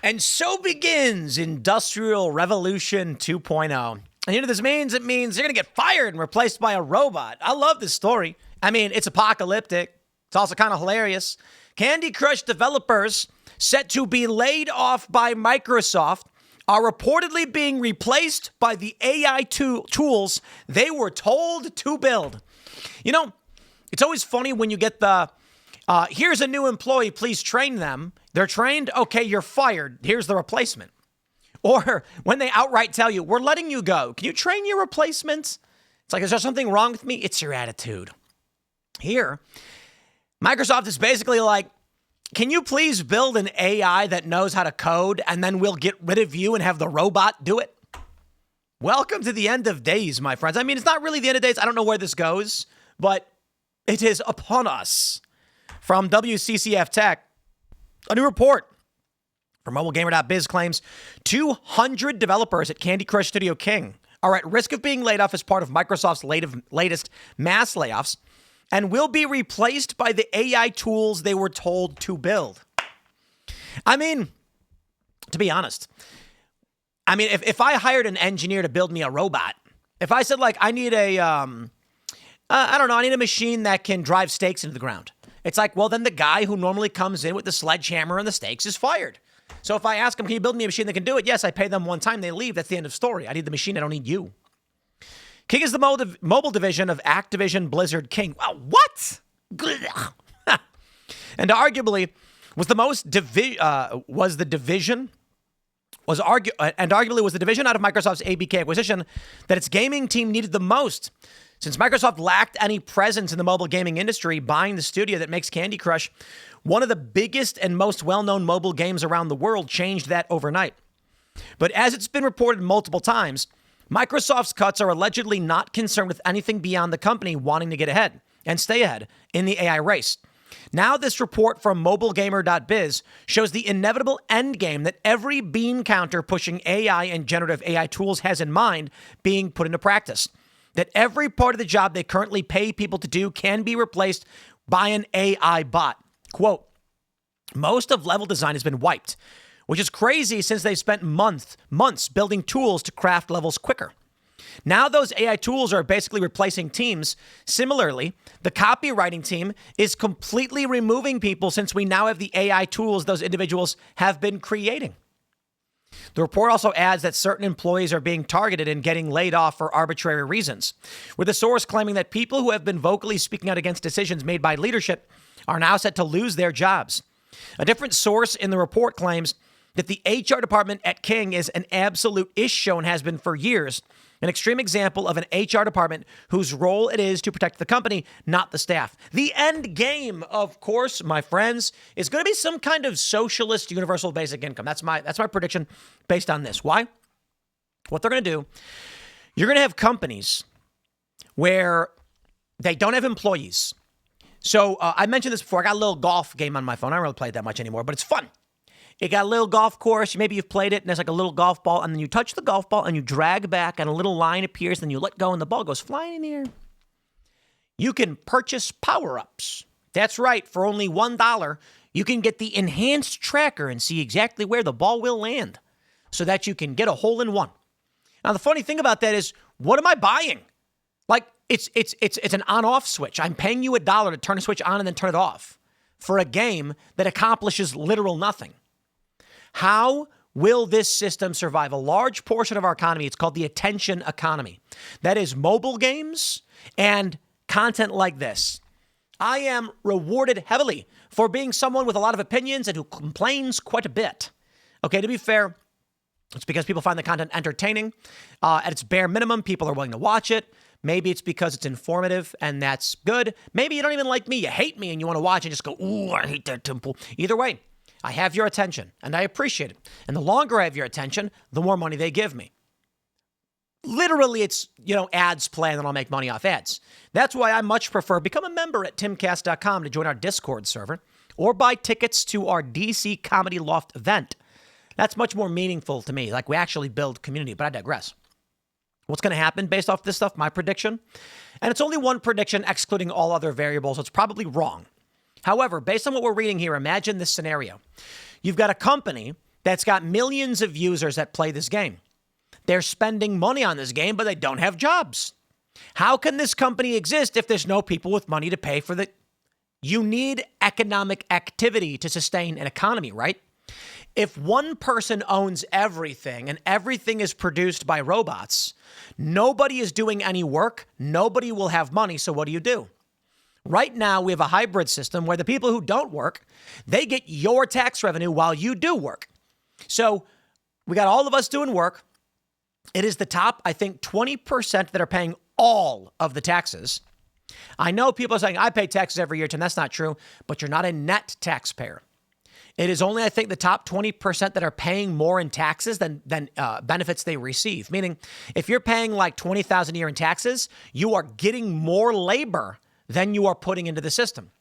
And so begins Industrial Revolution 2.0. And you know what this means? It means you're going to get fired and replaced by a robot. I love this story. I mean, it's apocalyptic. It's also kind of hilarious. Candy Crush developers set to be laid off by Microsoft are reportedly being replaced by the AI tools they were told to build. You know, it's always funny when you get the, here's a new employee, please train them. They're trained, okay, you're fired. Here's the replacement. Or when they outright tell you, we're letting you go. Can you train your replacements? It's like, is there something wrong with me? It's your attitude. Here, Microsoft is basically like, can you please build an AI that knows how to code and then we'll get rid of you and have the robot do it? Welcome to the end of days, my friends. I mean, it's not really the end of days. I don't know where this goes, but it is upon us. From WCCF Tech, a new report from MobileGamer.biz claims 200 developers at Candy Crush Studio King are at risk of being laid off as part of Microsoft's latest mass layoffs and will be replaced by the AI tools they were told to build. I mean, to be honest, if I hired an engineer to build me a robot, if I said, like, I need I need a machine that can drive stakes into the ground. It's like, well, then the guy who normally comes in with the sledgehammer and the stakes is fired. So if I ask them, can you build me a machine that can do it? Yes, I pay them one time, they leave. That's the end of story. I need the machine. I don't need you. King is the mobile division of Activision Blizzard King. Wow, what? And arguably was the division out of Microsoft's ABK acquisition that its gaming team needed the most. Since Microsoft lacked any presence in the mobile gaming industry, buying the studio that makes Candy Crush one of the biggest and most well-known mobile games around the world changed that overnight. But as it's been reported multiple times, Microsoft's cuts are allegedly not concerned with anything beyond the company wanting to get ahead and stay ahead in the AI race. Now this report from MobileGamer.biz shows the inevitable endgame that every bean counter pushing AI and generative AI tools has in mind being put into practice. That every part of the job they currently pay people to do can be replaced by an AI bot. Quote, most of level design has been wiped, which is crazy since they spent months building tools to craft levels quicker. Now those AI tools are basically replacing teams. Similarly, the copywriting team is completely removing people since we now have the AI tools those individuals have been creating. The report also adds that certain employees are being targeted and getting laid off for arbitrary reasons, with the source claiming that people who have been vocally speaking out against decisions made by leadership are now set to lose their jobs. A different source in the report claims that the HR department at King is an absolute issue and has been for years, an extreme example of an HR department whose role it is to protect the company, not the staff. The end game, of course, my friends, is going to be some kind of socialist universal basic income. That's my prediction based on this. Why? What they're going to do, you're going to have companies where they don't have employees. So I mentioned this before. I got a little golf game on my phone. I don't really play it that much anymore, but it's fun. It got a little golf course. Maybe you've played it, and there's like a little golf ball, and then you touch the golf ball, and you drag back, and a little line appears, and you let go, and the ball goes flying in the air. You can purchase power-ups. That's right. For only $1, you can get the enhanced tracker and see exactly where the ball will land so that you can get a hole-in-one. Now, the funny thing about that is, what am I buying? Like, it's an on-off switch. I'm paying you $1 to turn a switch on and then turn it off for a game that accomplishes literal nothing. How will this system survive? A large portion of our economy, it's called the attention economy. That is mobile games and content like this. I am rewarded heavily for being someone with a lot of opinions and who complains quite a bit. Okay, to be fair, it's because people find the content entertaining. At its bare minimum, people are willing to watch it. Maybe it's because it's informative, and that's good. Maybe you don't even like me. You hate me, and you want to watch and just go, ooh, I hate that Temple. Either way, I have your attention, and I appreciate it. And the longer I have your attention, the more money they give me. Literally, it's, ads play, and then I'll make money off ads. That's why I much prefer become a member at timcast.com to join our Discord server or buy tickets to our DC Comedy Loft event. That's much more meaningful to me. Like, we actually build community, but I digress. What's going to happen based off this stuff? My prediction. And it's only one prediction, excluding all other variables. So it's probably wrong. However, based on what we're reading here, imagine this scenario. You've got a company that's got millions of users that play this game. They're spending money on this game, but they don't have jobs. How can this company exist if there's no people with money to pay for the... You need economic activity to sustain an economy, right? If one person owns everything and everything is produced by robots, nobody is doing any work, nobody will have money, so what do? Right now, we have a hybrid system where the people who don't work, they get your tax revenue while you do work. So we got all of us doing work. It is the top, I think, 20% that are paying all of the taxes. I know people are saying, I pay taxes every year, Tim. That's not true, but you're not a net taxpayer. It is only, I think, the top 20% that are paying more in taxes than benefits they receive. Meaning, if you're paying like $20,000 a year in taxes, you are getting more labor than you are putting into the system.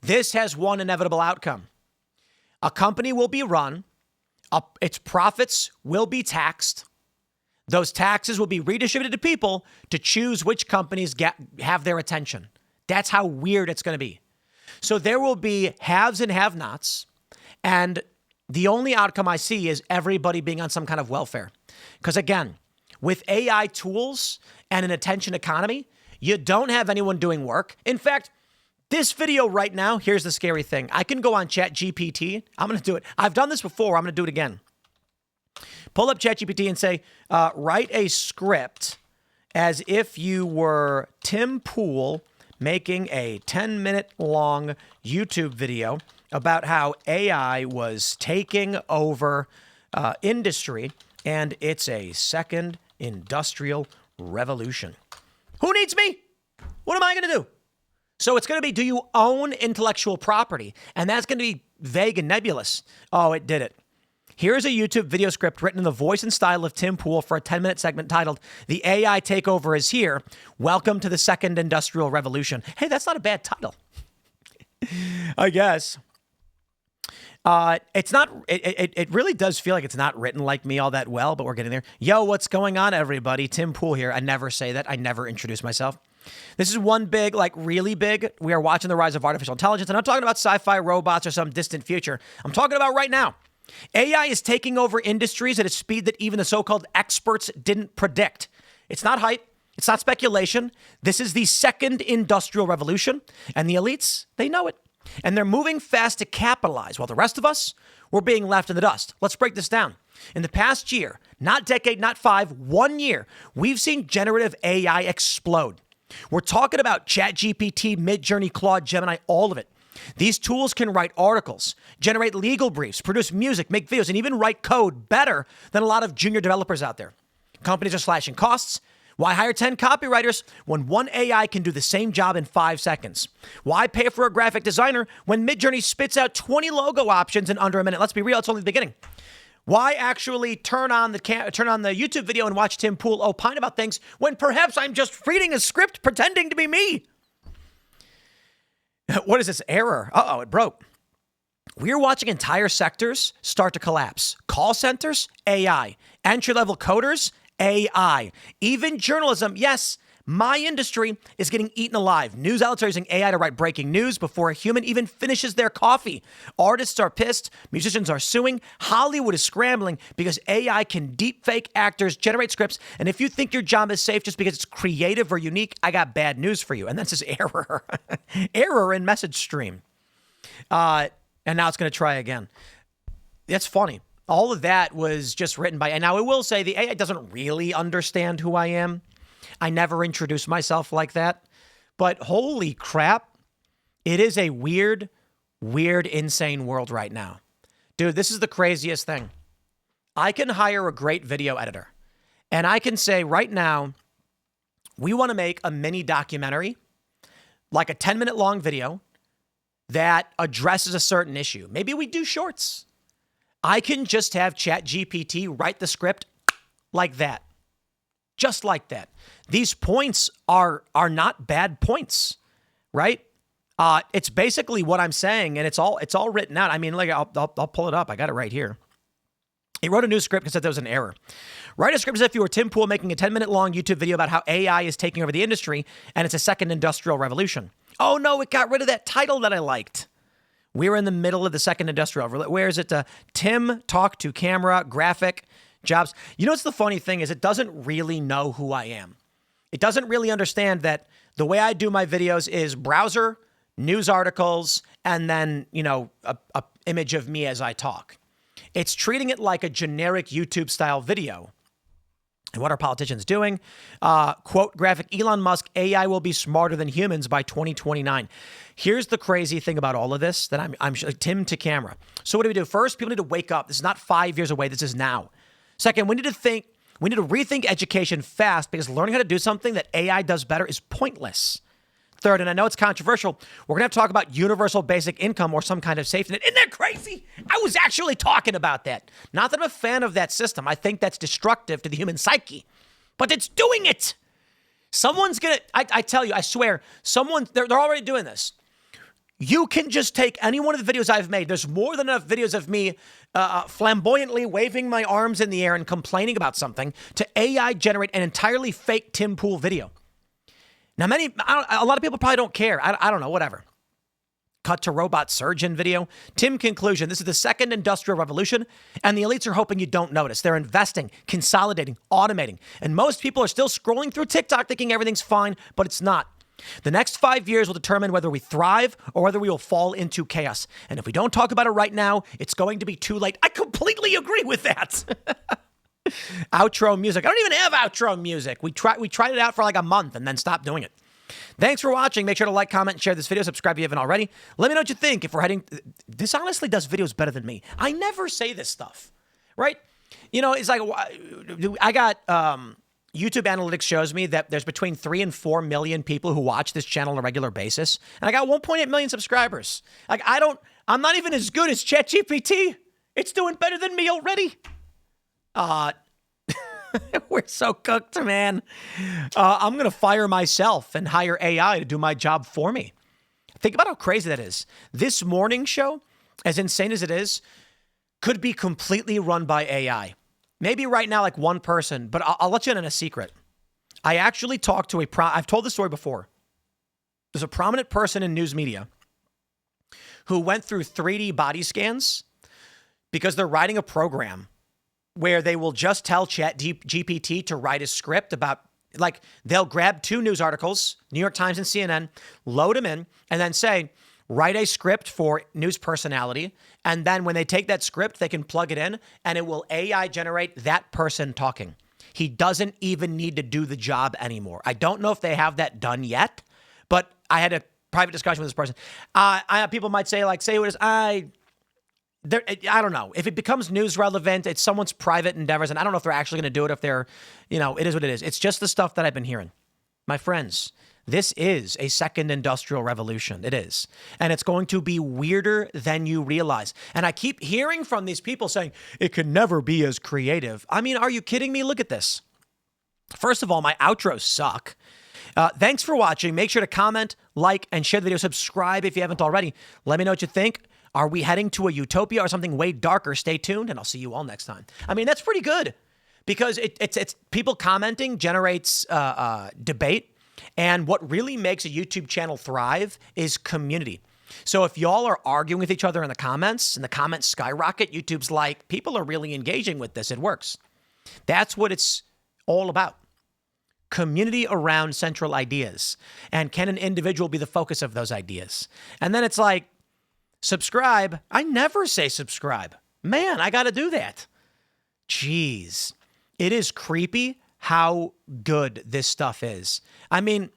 This has one inevitable outcome. A company will be run, its profits will be taxed. Those taxes will be redistributed to people to choose which companies have their attention. That's how weird it's going to be. So there will be haves and have-nots, and the only outcome I see is everybody being on some kind of welfare. Because again, with AI tools and an attention economy, you don't have anyone doing work. In fact, this video right now, here's the scary thing. I can go on ChatGPT. I'm going to do it. I've done this before. I'm going to do it again. Pull up ChatGPT and say, write a script as if you were Tim Pool making a 10-minute long YouTube video about how AI was taking over industry and it's a second industrial revolution. Who needs me? What am I going to do? So it's going to be, do you own intellectual property? And that's going to be vague and nebulous. Oh, it did it. Here's a YouTube video script written in the voice and style of Tim Pool for a 10-minute segment titled, The AI Takeover is Here. Welcome to the Second Industrial Revolution. Hey, that's not a bad title. I guess. It's not, it really does feel like it's not written like me all that well, but we're getting there. Yo, what's going on, everybody? Tim Pool here. I never say that. I never introduce myself. This is one big, like really big. We are watching the rise of artificial intelligence. I'm not talking about sci-fi robots or some distant future. I'm talking about right now. AI is taking over industries at a speed that even the so-called experts didn't predict. It's not hype. It's not speculation. This is the second industrial revolution, and the elites, they know it. And they're moving fast to capitalize, while the rest of us, we're being left in the dust. Let's break this down. In the past year, not decade, not 5, 1 year, we've seen generative AI explode. We're talking about ChatGPT, Midjourney, Claude, Gemini, all of it. These tools can write articles, generate legal briefs, produce music, make videos, and even write code better than a lot of junior developers out there. Companies are slashing costs. Why hire 10 copywriters when one AI can do the same job in 5 seconds? Why pay for a graphic designer when Midjourney spits out 20 logo options in under a minute? Let's be real, it's only the beginning. Why actually turn on the YouTube video and watch Tim Pool opine about things when perhaps I'm just reading a script pretending to be me? What is this error? Uh-oh, it broke. We're watching entire sectors start to collapse. Call centers, AI. Entry-level coders, AI. Even journalism, yes, my industry is getting eaten alive. News outlets are using AI to write breaking news before a human even finishes their coffee. Artists are pissed. Musicians are suing. Hollywood is scrambling because AI can deepfake actors, generate scripts. And if you think your job is safe just because it's creative or unique, I got bad news for you. And that's this error. Error in message stream. And now it's going to try again. That's funny. All of that was just written by, and now I will say the AI doesn't really understand who I am. I never introduce myself like that, but holy crap, it is a weird, insane world right now. Dude, this is the craziest thing. I can hire a great video editor and I can say right now, we want to make a mini documentary, like a 10-minute long video that addresses a certain issue. Maybe we do shorts. I can just have ChatGPT write the script like that. Just like that. These points are not bad points, right? It's basically what I'm saying, and it's all written out. I mean, like I'll pull it up. I got it right here. He wrote a new script and said there was an error. Write a script as if you were Tim Pool making a 10-minute long YouTube video about how AI is taking over the industry, and it's a second industrial revolution. Oh no, it got rid of that title that I liked. We're in the middle of the second industrial. Where is it? Tim, talk to camera, graphic, jobs. You know what's the funny thing is it doesn't really know who I am. It doesn't really understand that the way I do my videos is browser, news articles, and then, a image of me as I talk. It's treating it like a generic YouTube style video. And what are politicians doing? Quote graphic, Elon Musk, AI will be smarter than humans by 2029. Here's the crazy thing about all of this that I'm Tim to camera. So what do we do? First, people need to wake up. This is not 5 years away. This is now. Second, we need to rethink education fast because learning how to do something that AI does better is pointless. Third, and I know it's controversial, we're going to have to talk about universal basic income or some kind of safety net. Isn't that crazy? I was actually talking about that. Not that I'm a fan of that system. I think that's destructive to the human psyche, but it's doing it. Someone's going to, I tell you, I swear, they're already doing this. You can just take any one of the videos I've made. There's more than enough videos of me flamboyantly waving my arms in the air and complaining about something to AI generate an entirely fake Tim Pool video. Now, a lot of people probably don't care. I don't know, whatever. Cut to robot surgeon video. Tim conclusion. This is the second industrial revolution, and the elites are hoping you don't notice. They're investing, consolidating, automating. And most people are still scrolling through TikTok thinking everything's fine, but it's not. The next 5 years will determine whether we thrive or whether we will fall into chaos. And if we don't talk about it right now, it's going to be too late. I completely agree with that. Outro music. I don't even have outro music. We tried it out for like a month and then stopped doing it. Thanks for watching. Make sure to like, comment, and share this video. Subscribe if you haven't already. Let me know what you think. If we're heading, this honestly does videos better than me. I never say this stuff, right? It's like I got YouTube analytics shows me that there's between 3 and 4 million people who watch this channel on a regular basis, and I got 1.8 million subscribers. Like I'm not even as good as ChatGPT. It's doing better than me already. We're so cooked, man. I'm going to fire myself and hire AI to do my job for me. Think about how crazy that is. This morning show, as insane as it is, could be completely run by AI. Maybe right now, like one person, but I'll let you in on a secret. I actually talked to I've told this story before. There's a prominent person in news media who went through 3D body scans because they're writing a program where they will just tell ChatGPT to write a script about, like, they'll grab 2 news articles, New York Times and CNN, load them in, and then say, write a script for news personality. And then when they take that script, they can plug it in, and it will AI generate that person talking. He doesn't even need to do the job anymore. I don't know if they have that done yet, but I had a private discussion with this person. People might say, like, say what it is, I don't know. If it becomes news relevant, it's someone's private endeavors, and I don't know if they're actually going to do it, if they're, it is what it is. It's just the stuff that I've been hearing. My friends, this is a second industrial revolution. It is. And it's going to be weirder than you realize. And I keep hearing from these people saying, it can never be as creative. I mean, are you kidding me? Look at this. First of all, my outros suck. Thanks for watching. Make sure to comment, like, and share the video. Subscribe if you haven't already. Let me know what you think. Are we heading to a utopia or something way darker? Stay tuned, and I'll see you all next time. I mean, that's pretty good because it's people commenting generates debate. And what really makes a YouTube channel thrive is community. So if y'all are arguing with each other in the comments and the comments skyrocket, YouTube's like, people are really engaging with this. It works. That's what it's all about. Community around central ideas. And can an individual be the focus of those ideas? And then it's like, subscribe. I never say subscribe. Man, I got to do that. Jeez. It is creepy how good this stuff is. I mean,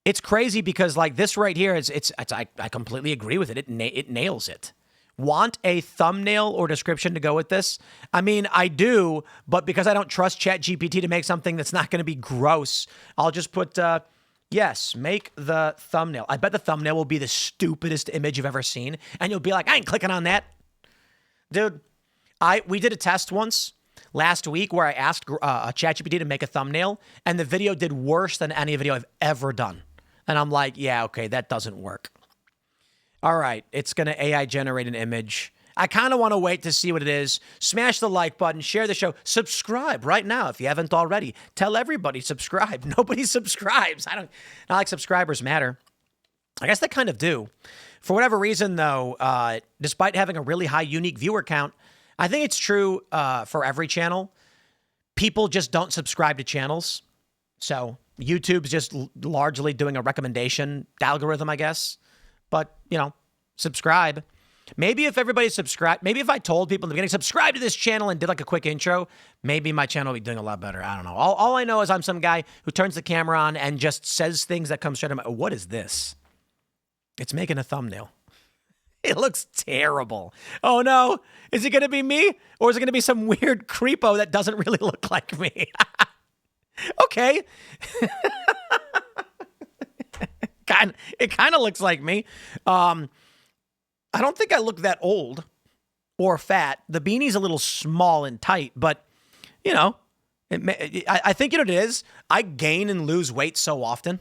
it's crazy because like this right here, I completely agree with it. It nails it. Want a thumbnail or description to go with this? I mean, I do, but because I don't trust ChatGPT to make something that's not going to be gross, I'll just put... yes, make the thumbnail. I bet the thumbnail will be the stupidest image you've ever seen. And you'll be like, I ain't clicking on that. Dude, we did a test once last week where I asked ChatGPT to make a thumbnail, and the video did worse than any video I've ever done. And I'm like, yeah, okay, that doesn't work. All right, it's going to AI generate an image. I kind of want to wait to see what it is. Smash the like button, share the show, subscribe right now if you haven't already. Tell everybody subscribe. Nobody subscribes. Not like subscribers matter. I guess they kind of do. For whatever reason, though, despite having a really high unique viewer count, I think it's true for every channel. People just don't subscribe to channels. So YouTube's just largely doing a recommendation algorithm, I guess. But, you know, subscribe. Maybe if everybody subscribed, maybe if I told people in the beginning, subscribe to this channel and did like a quick intro, maybe my channel would be doing a lot better. I don't know. All I know is I'm some guy who turns the camera on and just says things that come straight to my, what is this? It's making a thumbnail. It looks terrible. Oh no, is it going to be me? Or is it going to be some weird creepo that doesn't really look like me? Okay. It kind of looks like me. I don't think I look that old or fat. The beanie's a little small and tight, but, you know, I think, you know what it is? I gain and lose weight so often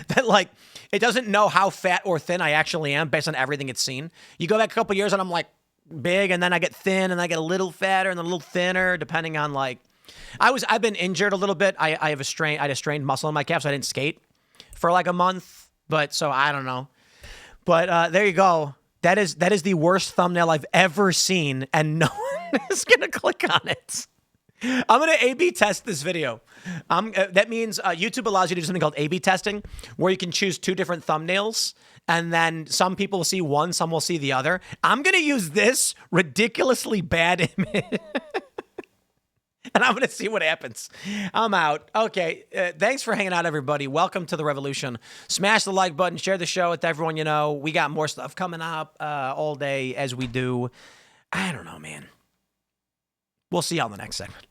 that, like, it doesn't know how fat or thin I actually am based on everything it's seen. You go back a couple years and I'm, like, big, and then I get thin, and I get a little fatter and a little thinner, depending on, like, I've been injured a little bit. I had a strained muscle in my calf, so I didn't skate for, like, a month, but so I don't know. But there you go. That is the worst thumbnail I've ever seen, and no one is going to click on it. I'm going to A/B test this video. That means YouTube allows you to do something called A/B testing, where you can choose two different thumbnails, and then some people will see one, some will see the other. I'm going to use this ridiculously bad image, and I'm going to see what happens. I'm out. Okay, thanks for hanging out, everybody. Welcome to the revolution. Smash the like button. Share the show with everyone you know. We got more stuff coming up all day as we do. I don't know, man. We'll see y'all in the next segment.